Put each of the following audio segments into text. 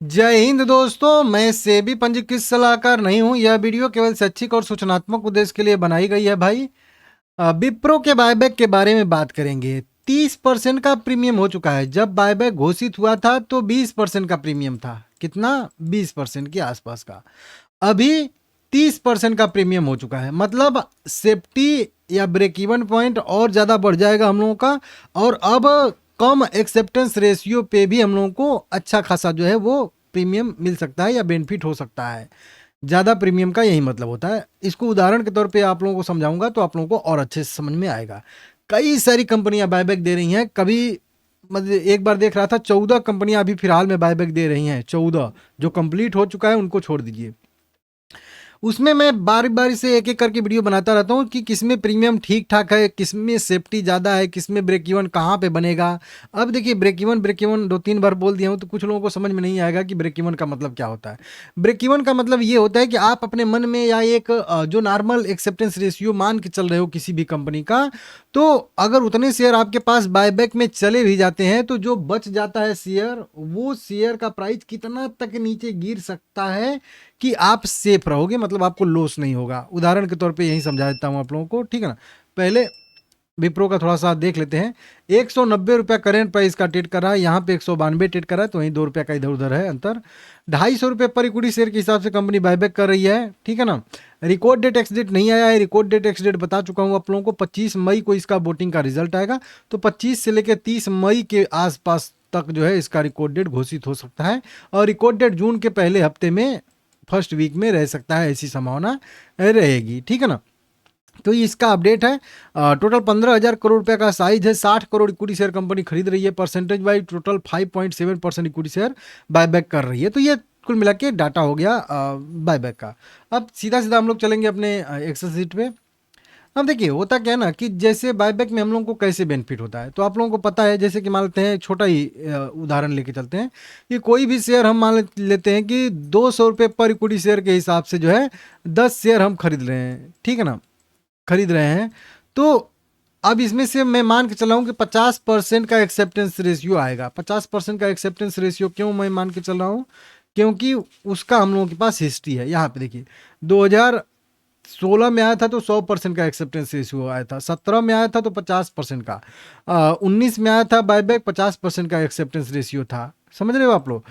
जय हिंद दोस्तों, मैं सेबी पंजीकृत सलाहकार नहीं हूं। यह वीडियो केवल शैक्षिक और सूचनात्मक उद्देश्य के लिए बनाई गई है भाई। विप्रो के बायबैक के बारे में बात करेंगे। 30% का प्रीमियम हो चुका है। जब बायबैक घोषित हुआ था तो 20% का प्रीमियम था। कितना? 20% के आसपास का। अभी 30% का प्रीमियम हो चुका है। मतलब सेफ्टी या ब्रेक इवन पॉइंट और ज़्यादा बढ़ जाएगा हम लोगों का। और अब कम एक्सेप्टेंस रेशियो पे भी हम लोगों को अच्छा खासा जो है वो प्रीमियम मिल सकता है या बेनिफिट हो सकता है। ज़्यादा प्रीमियम का यही मतलब होता है। इसको उदाहरण के तौर पे आप लोगों को समझाऊंगा तो आप लोगों को और अच्छे से समझ में आएगा। कई सारी कंपनियां बायबैक दे रही हैं। कभी मतलब एक बार देख रहा था 14 कंपनियां अभी फिलहाल में बायबैक दे रही हैं। 14 जो कंप्लीट हो चुका है उनको छोड़ दीजिए। उसमें मैं बारी बारी से एक एक करके वीडियो बनाता रहता हूँ कि किसमें प्रीमियम ठीक ठाक है, किसमें सेफ्टी ज़्यादा है, किसमें ब्रेक इवन कहाँ पे बनेगा। अब देखिए, ब्रेक इवन दो तीन बार बोल दिया हूँ तो कुछ लोगों को समझ में नहीं आएगा कि ब्रेक इवन का मतलब क्या होता है। ब्रेक इवन का मतलब ये होता है कि आप अपने मन में या एक जो नॉर्मल एक्सेप्टेंस रेशियो मान के चल रहे हो किसी भी कंपनी का, तो अगर उतने शेयर आपके पास बायबैक में चले भी जाते हैं तो जो बच जाता है शेयर, वो शेयर का प्राइस कितना तक नीचे गिर सकता है कि आप सेफ रहोगे, मतलब आपको लॉस नहीं होगा। उदाहरण के तौर पे यही समझा देता हूँ आप लोगों को, ठीक है ना। पहले विप्रो का थोड़ा सा देख लेते हैं। 190 रुपया करेंट प्राइस का ट्रेड कर रहा है, यहाँ पे 192 ट्रेड कर रहा है, तो वहीं 2 रुपया का इधर उधर है अंतर। 250 रुपये पर इक्विटी शेयर के हिसाब से कंपनी बायबैक कर रही है, ठीक है ना। रिकॉर्ड डेट एक्स डेट नहीं आया है। रिकॉर्ड डेट एक्स डेट बता चुका हूँ आप लोगों को। 25 मई को इसका वोटिंग का रिजल्ट आएगा, तो 25 से लेकर 30 मई के आसपास तक जो है इसका रिकॉर्ड डेट घोषित हो सकता है। और रिकॉर्ड डेट जून के पहले हफ्ते में, फर्स्ट वीक में रह सकता है, ऐसी संभावना रहेगी, ठीक है ना। तो ये इसका अपडेट है। टोटल 15,000 करोड़ रुपए का साइज है। 60 करोड़ इक्विटी शेयर कंपनी खरीद रही है। Percentage wise total 5.7% equity share buyback कर रही है। तो ये कुल मिला के डाटा हो गया बायबैक का। अब सीधा सीधा हम लोग चलेंगे अपने एक्सेल शीट पे। अब देखिए, होता क्या है ना कि जैसे बायबैक में हम लोगों को कैसे बेनिफिट होता है, तो आप लोगों को पता है। जैसे कि मान लेते हैं, छोटा ही उदाहरण लेके चलते हैं कि कोई भी शेयर हम मान लेते हैं कि 200 रुपये पर इक्विटी शेयर के हिसाब से जो है 10 शेयर हम खरीद रहे हैं, ठीक है ना, खरीद रहे हैं। तो अब इसमें से मैं मान के चला हूँ कि 50% का एक्सेप्टेंस रेशियो आएगा। 50% का एक्सेप्टेंस रेशियो क्यों मैं मान के चल रहा हूँ? क्योंकि उसका हम लोगों के पास हिस्ट्री है। यहाँ पे देखिए, 2016 में आया था तो 100% का एक्सेप्टेंस रेशियो आया था। 17 में आया था तो 50% का। 19 में आया था बायबैक, 50% का एक्सेप्टेंस रेशियो था। समझ रहे हो आप लोग?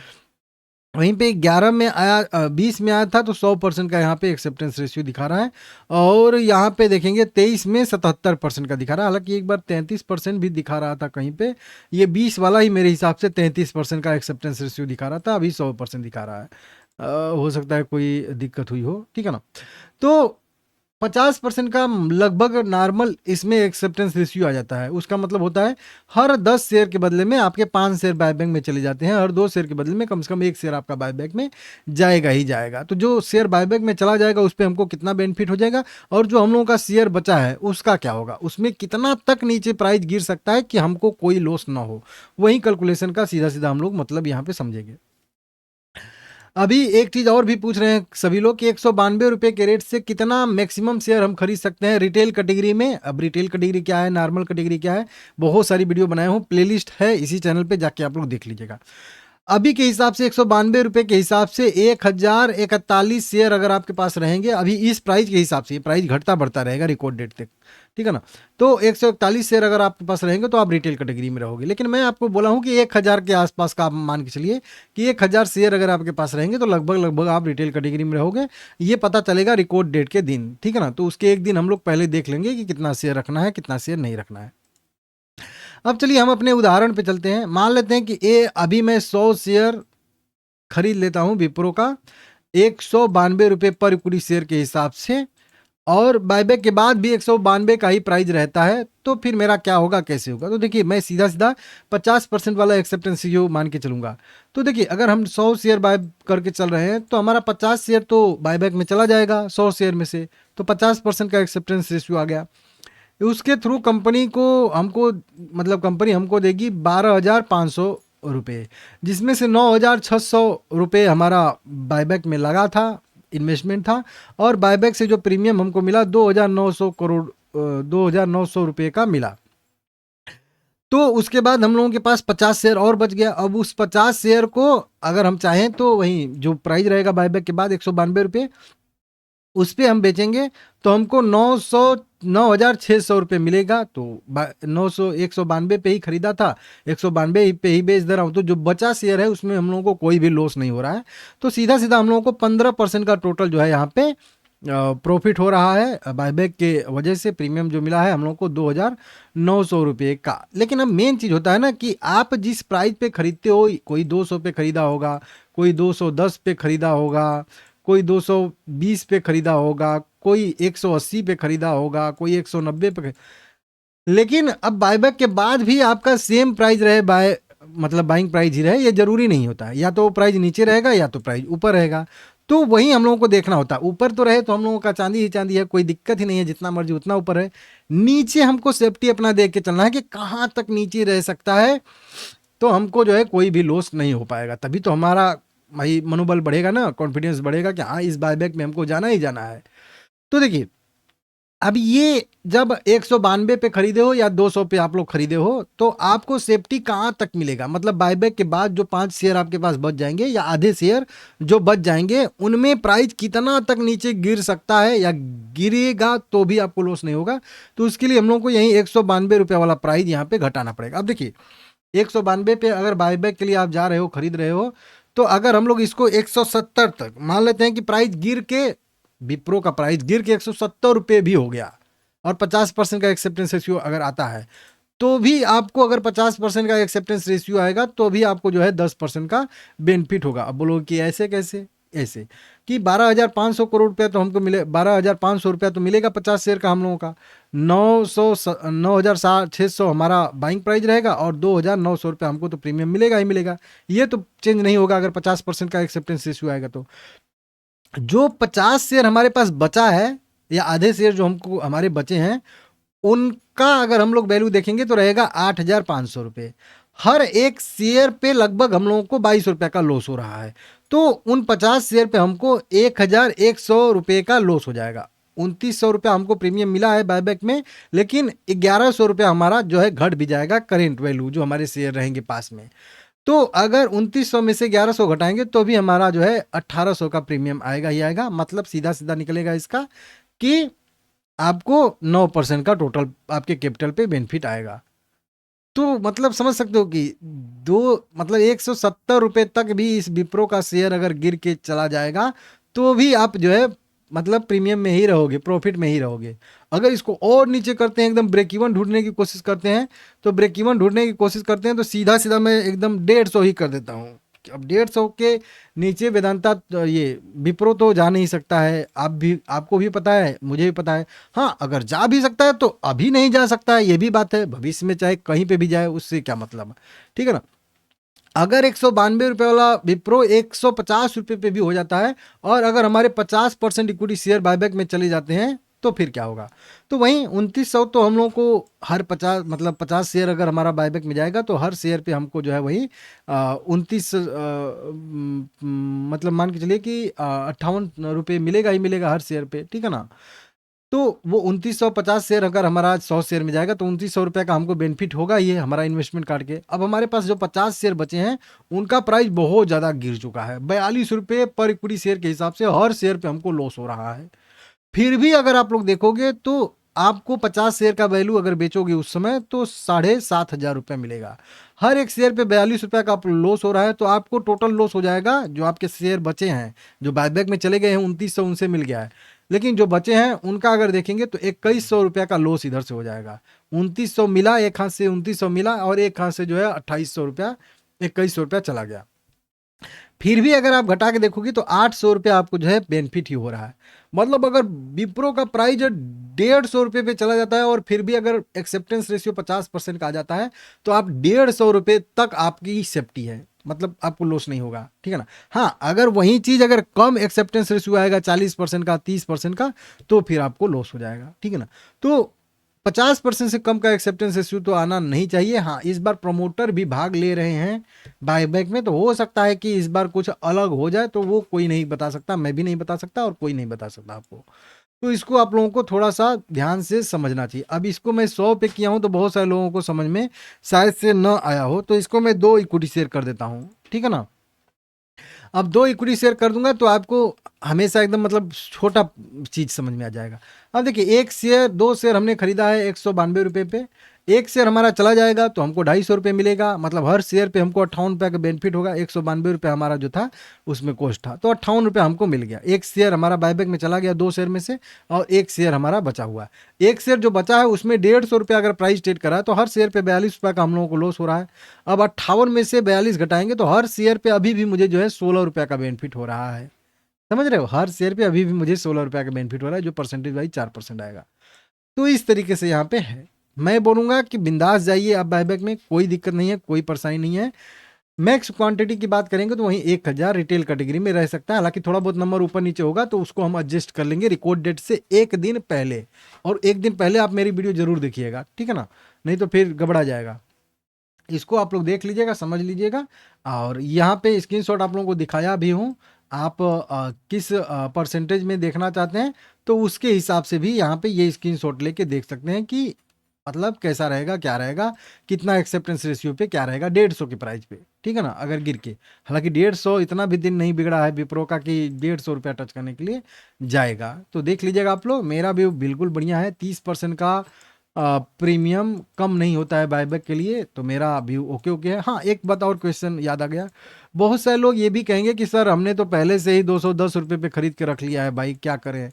वहीं पे 11 में आया, 20 में आया था तो 100% का यहाँ पे एक्सेप्टेंस रेशियो दिखा रहा है। और यहाँ पे देखेंगे 23 में 77% का दिखा रहा है। हालांकि एक बार 33% भी दिखा रहा था कहीं पे। ये 20 वाला ही मेरे हिसाब से 33% का एक्सेप्टेंस रेशियो दिखा रहा था, अभी 100% दिखा रहा है। हो सकता है कोई दिक्कत हुई हो, ठीक है ना। तो 50% का लगभग नॉर्मल इसमें एक्सेप्टेंस रेशियो आ जाता है। उसका मतलब होता है हर 10 शेयर के बदले में आपके 5 शेयर बायबैक में चले जाते हैं। हर 2 शेयर के बदले में कम से कम 1 शेयर आपका बायबैक में जाएगा ही जाएगा। तो जो शेयर बायबैक में चला जाएगा उस पर हमको कितना बेनिफिट हो जाएगा, और जो हम लोगों का शेयर बचा है उसका क्या होगा, उसमें कितना तक नीचे प्राइस गिर सकता है कि हमको कोई लॉस ना हो। वही कैलकुलेशन का सीधा सीधा हम लोग मतलब यहाँ पे समझेंगे। अभी एक चीज और भी पूछ रहे हैं सभी लोग कि 192 रुपये के रेट से कितना मैक्सिमम शेयर हम खरीद सकते हैं रिटेल कैटेगरी में। अब रिटेल कैटेगरी क्या है, नॉर्मल कैटेगरी क्या है, बहुत सारी वीडियो बनाया हूँ, प्लेलिस्ट है इसी चैनल पे, जाके आप लोग देख लीजिएगा। अभी के हिसाब से 192 रुपये के हिसाब से 1,041 शेयर अगर आपके पास रहेंगे, अभी इस प्राइस के हिसाब से, ये प्राइस घटता बढ़ता रहेगा रिकॉर्ड डेट तक, ठीक है ना। तो 141 शेयर अगर आपके पास रहेंगे तो आप रिटेल कैटेगरी में रहोगे। लेकिन मैं आपको बोला हूँ कि 1,000 के आसपास का आप मान के चलिए कि 1,000 शेयर अगर आपके पास रहेंगे तो लगभग लगभग आप रिटेल कैटेगरी में रहोगे। ये पता चलेगा रिकॉर्ड डेट के दिन, ठीक है ना। तो उसके एक दिन हम लोग पहले देख लेंगे कि कितना शेयर रखना है, कितना शेयर नहीं रखना है। अब चलिए हम अपने उदाहरण पे चलते हैं। मान लेते हैं कि अभी मैं 100 शेयर खरीद लेता हूँ विप्रो का 192 रुपये पर इक्विटी शेयर के हिसाब से, और बायबैक के बाद भी 192 का ही प्राइस रहता है। तो फिर मेरा क्या होगा, कैसे होगा? तो देखिए, मैं सीधा सीधा 50% वाला एक्सेप्टेंस रेशियो मान के चलूंगा। तो देखिए, अगर हम 100 शेयर बाय करके चल रहे हैं तो हमारा 50 शेयर तो बायबैक में चला जाएगा 100 शेयर में से, तो 50% का एक्सेप्टेंस रेशियो आ गया। उसके थ्रू कंपनी को हमको मतलब कंपनी हमको देगी 12,500 रुपये, जिसमें से 9,600 रुपये हमारा बायबैक में लगा था, इन्वेस्टमेंट था। और बायबैक से जो प्रीमियम हमको मिला 2,900 रुपये का मिला। तो उसके बाद हम लोगों के पास 50 शेयर और बच गया। अब उस 50 शेयर को अगर हम चाहें तो वही जो प्राइस रहेगा बायबैक के बाद 192 रुपये, उस पर हम बेचेंगे तो हमको 9,600 रुपये मिलेगा। तो 192 पे ही खरीदा था, 192 पे ही बेच दे रहा हूँ, तो जो बचा शेयर है उसमें हम लोगों को कोई भी लॉस नहीं हो रहा है। तो सीधा सीधा हम लोगों को 15% का टोटल जो है यहाँ पे प्रॉफिट हो रहा है बायबैक के वजह से। प्रीमियम जो मिला है हम लोग को 2,900 रुपये का। लेकिन अब मेन चीज़ होता है ना कि आप जिस प्राइस पे खरीदते हो, कोई 200 पे खरीदा होगा, कोई 210 पे खरीदा होगा, कोई 220 पे खरीदा होगा, कोई 180 पे खरीदा होगा, कोई 190 पे। लेकिन अब बायबैक के बाद भी आपका सेम प्राइस रहे, मतलब बाइंग प्राइस ही रहे, ये जरूरी नहीं होता है। या तो प्राइस नीचे रहेगा या तो प्राइस ऊपर रहेगा। तो वही हम लोगों को देखना होता है। ऊपर तो रहे तो हम लोगों का चांदी ही चांदी है, कोई दिक्कत ही नहीं है, जितना मर्जी उतना ऊपर है। नीचे हमको सेफ्टी अपना देख के चलना है कि कहाँ तक नीचे रह सकता है, तो हमको जो है कोई भी लॉस नहीं हो पाएगा। तभी तो हमारा भाई मनोबल बढ़ेगा ना, कॉन्फिडेंस बढ़ेगा कि हाँ इस बायबैक में हमको जाना ही जाना है। तो देखिए, अब ये जब 192 पे खरीदे हो या 200 पे आप लोग खरीदे हो, तो आपको सेफ्टी कहाँ तक मिलेगा? मतलब बायबैक के बाद जो 5 शेयर आपके पास बच जाएंगे या आधे शेयर जो बच जाएंगे, उनमें प्राइस कितना तक नीचे गिर सकता है या गिरेगा तो भी आपको लॉस नहीं होगा। तो उसके लिए हम लोग को यही 192 रुपये वाला प्राइस यहाँ पे घटाना पड़ेगा। अब देखिए, 192 पे अगर बायबैक के लिए आप जा रहे हो, खरीद रहे हो, तो अगर हम लोग इसको 170 तक मान लेते हैं कि प्राइस गिर के, विप्रो का प्राइस गिर के 170 रुपये भी हो गया और 50% का एक्सेप्टेंस रेशियो अगर आता है, तो भी आपको, अगर 50% का एक्सेप्टेंस रेशियो आएगा तो भी आपको जो है 10% का बेनिफिट होगा। अब बोलो कि ऐसे कैसे? ऐसे कि 12,500 करोड़ रुपया तो हमको मिले, 12,500 रुपया तो मिलेगा 50 शेयर का हम लोगों का। 9,600 हमारा बाइंग प्राइस रहेगा और 2,900 रुपया हमको तो प्रीमियम मिलेगा ही मिलेगा। ये तो चेंज नहीं होगा अगर 50% का एक्सेप्टेंस रेशियो आएगा। तो जो 50 शेयर हमारे पास बचा है या आधे शेयर जो हमको हमारे बचे हैं, उनका अगर हम लोग वैल्यू देखेंगे तो रहेगा 8,500 रुपये। हर एक शेयर पे लगभग हम लोगों को 22 रुपये का लॉस हो रहा है। तो उन 50 शेयर पे हमको 1,100 रुपये का लॉस हो जाएगा। 2,900 रुपया हमको प्रीमियम मिला है बायबैक में, लेकिन 1,100 रुपया हमारा जो है घट भी जाएगा करेंट वैल्यू जो हमारे शेयर रहेंगे पास में। तो अगर 2,900 में से 1,100 घटाएंगे तो भी हमारा जो है 1,800 का प्रीमियम आएगा ही आएगा। मतलब सीधा सीधा निकलेगा इसका कि आपको 9% का टोटल आपके कैपिटल पे बेनिफिट आएगा। तो मतलब समझ सकते हो कि मतलब 170 रुपये तक भी इस विप्रो का शेयर अगर गिर के चला जाएगा तो भी आप जो है मतलब प्रीमियम में ही रहोगे, प्रॉफिट में ही रहोगे। अगर इसको और नीचे करते हैं, एकदम ब्रेक इवन ढूंढने की कोशिश करते हैं, तो ब्रेक इवन ढूंढने की कोशिश करते हैं तो सीधा सीधा मैं एकदम 150 ही कर देता हूँ। अब 150 के नीचे वेदांता ये विप्रो तो जा नहीं सकता है। आपको भी पता है, मुझे भी पता है। हाँ, अगर जा भी सकता है तो अभी नहीं जा सकता है, ये भी बात है। भविष्य में चाहे कहीं पे भी जाए, उससे क्या मतलब, ठीक है ना। अगर 192 रुपये वाला विप्रो 150 रुपये पे भी हो जाता है और अगर हमारे 50% इक्विटी शेयर बायबैक में चले जाते हैं तो फिर क्या होगा? तो वहीं 2,900 तो हम लोगों को हर 50 मतलब 50 शेयर अगर हमारा बायबैक में जाएगा तो हर शेयर पे हमको जो है वही 29 मतलब मान के चलिए कि 58 रुपये मिलेगा ही मिलेगा हर शेयर पे, ठीक है ना। तो वो 2,950 शेयर अगर हमारा 100 शेयर में जाएगा तो 2,900 रुपये का हमको बेनिफिट होगा ये हमारा इन्वेस्टमेंट काट के। अब हमारे पास जो 50 शेयर बचे हैं उनका प्राइस बहुत ज़्यादा गिर चुका है, 42 रुपये पर इक्विटी शेयर के हिसाब से हर शेयर पे हमको लॉस हो रहा है। फिर भी अगर आप लोग देखोगे तो आपको 50 शेयर का वैल्यू अगर बेचोगे उस समय तो 7,500 रुपया मिलेगा। हर एक शेयर पे 42 रुपया का लॉस हो रहा है, तो आपको टोटल लॉस हो जाएगा। जो आपके शेयर बचे हैं जो बायबैक में चले गए हैं 2,900 उनसे मिल गया है, लेकिन जो बचे हैं उनका अगर देखेंगे तो 2,100 रुपया का लॉस इधर से हो जाएगा। 2,900 मिला एक हाथ से, 2,900 मिला और एक हाथ से जो है 2,800 रुपया, 2,100 रुपया चला गया। फिर भी अगर आप घटा के देखोगे तो 800 रुपया आपको जो है बेनिफिट ही हो रहा है। मतलब अगर विप्रो का प्राइस 150 रुपये पे चला जाता है और फिर भी अगर एक्सेप्टेंस रेशियो 50% का आ जाता है तो आप 150 रुपये तक आपकी सेफ्टी है, मतलब आपको लॉस नहीं होगा, ठीक है ना। हाँ, अगर वही चीज़ अगर कम एक्सेप्टेंस रेशियो आएगा 40% का, 30% का, तो फिर आपको लॉस हो जाएगा, ठीक है ना। तो 50% से कम का एक्सेप्टेंस रेशियो तो आना नहीं चाहिए। हाँ, इस बार प्रमोटर भी भाग ले रहे हैं बायबैक में, तो हो सकता है कि इस बार कुछ अलग हो जाए, तो वो कोई नहीं बता सकता, मैं भी नहीं बता सकता और कोई नहीं बता सकता आपको। तो इसको आप लोगों को थोड़ा सा ध्यान से समझना चाहिए। अब इसको मैं 100 पे किया हूँ तो बहुत सारे लोगों को समझ में शायद से न आया हो, तो इसको मैं 2 इक्विटी शेयर कर देता हूँ, ठीक है ना। अब 2 इक्विटी शेयर कर दूंगा तो आपको हमेशा एकदम मतलब छोटा चीज समझ में आ जाएगा। अब देखिए, एक शेयर 2 शेयर हमने खरीदा है 192 रुपये पे, एक शेयर हमारा चला जाएगा तो हमको 250 रुपये मिलेगा, मतलब हर शेयर पे हमको 58 रुपये का बेनिफिट होगा। 192 रुपये हमारा जो था उसमें कॉस्ट था, तो 58 रुपये हमको मिल गया। एक शेयर हमारा बायबैक में चला गया 2 शेयर में से, और एक शेयर हमारा बचा हुआ है। एक शेयर जो बचा है उसमें 150 रुपये अगर प्राइस ट्रेड करा है तो हर शेयर पे 42 रुपये का हम लोगों को लॉस हो रहा है। अब 58 में से 42 घटाएंगे तो हर शेयर पे अभी भी मुझे जो है 16 रुपये का बेनिफिट हो रहा है। समझ रहे हो, हर शेयर पे अभी भी मुझे 16 रुपये का बेनिफिट हो रहा है, जो परसेंटेज वाइज 4% आएगा। तो इस तरीके से यहाँ पे है। मैं बोलूंगा कि बिंदास जाइए आप बायबैक में, कोई दिक्कत नहीं है, कोई परेशानी नहीं है। मैक्स क्वांटिटी की बात करेंगे तो वहीं 1000 रिटेल कैटेगरी में रह सकता है, हालांकि थोड़ा बहुत नंबर ऊपर नीचे होगा तो उसको हम एडजस्ट कर लेंगे रिकॉर्ड डेट से एक दिन पहले। और एक दिन पहले आप मेरी वीडियो जरूर देखिएगा, ठीक है ना, नहीं तो फिर गड़बड़ा जाएगा। इसको आप लोग देख लीजिएगा, समझ लीजिएगा। और यहाँ पे स्क्रीनशॉट आप लोगों को दिखाया भी हूँ, आप किस परसेंटेज में देखना चाहते हैं तो उसके हिसाब से भी यहाँ पे ये स्क्रीनशॉट लेके देख सकते हैं कि मतलब कैसा रहेगा, क्या रहेगा, कितना एक्सेप्टेंस रेशियो पे क्या रहेगा 150 के प्राइस पे, ठीक है ना, अगर गिर के। हालांकि 150 इतना भी दिन नहीं बिगड़ा है विप्रो का कि 150 रुपया टच करने के लिए जाएगा। तो देख लीजिएगा आप लोग, मेरा व्यू बिल्कुल बढ़िया है। 30% का प्रीमियम कम नहीं होता है बायबैक के लिए, तो मेरा व्यू ओके ओके है। हाँ, एक बात और क्वेश्चन याद आ गया, बहुत सारे लोग ये भी कहेंगे कि सर हमने तो पहले से ही 210 रुपये पे खरीद के रख लिया है भाई, क्या करें।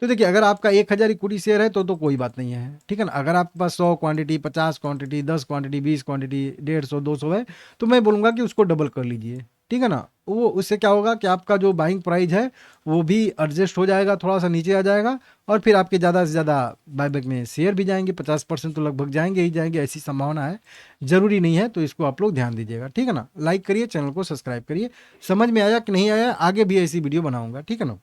तो देखिए, अगर आपका 1000 इक्विटी शेयर है तो कोई बात नहीं है, ठीक है ना। अगर आपके पास 100 क्वांटिटी, 50 क्वांटिटी, 10 क्वांटिटी, 20 क्वांटिटी, 150, 200 है तो मैं बोलूँगा कि उसको डबल कर लीजिए, ठीक है ना। वो उससे क्या होगा कि आपका जो बाइंग प्राइस है वो भी एडजस्ट हो जाएगा, थोड़ा सा नीचे आ जाएगा, और फिर आपके ज़्यादा से ज़्यादा बायबैक में शेयर भी जाएंगे, 50% तो लगभग जाएंगे ही जाएंगे, ऐसी संभावना है। ज़रूरी नहीं है, तो इसको आप लोग ध्यान दीजिएगा, ठीक है ना। लाइक करिए, चैनल को सब्सक्राइब करिए। समझ में आया कि नहीं आया, आगे भी ऐसी वीडियो बनाऊंगा, ठीक है ना।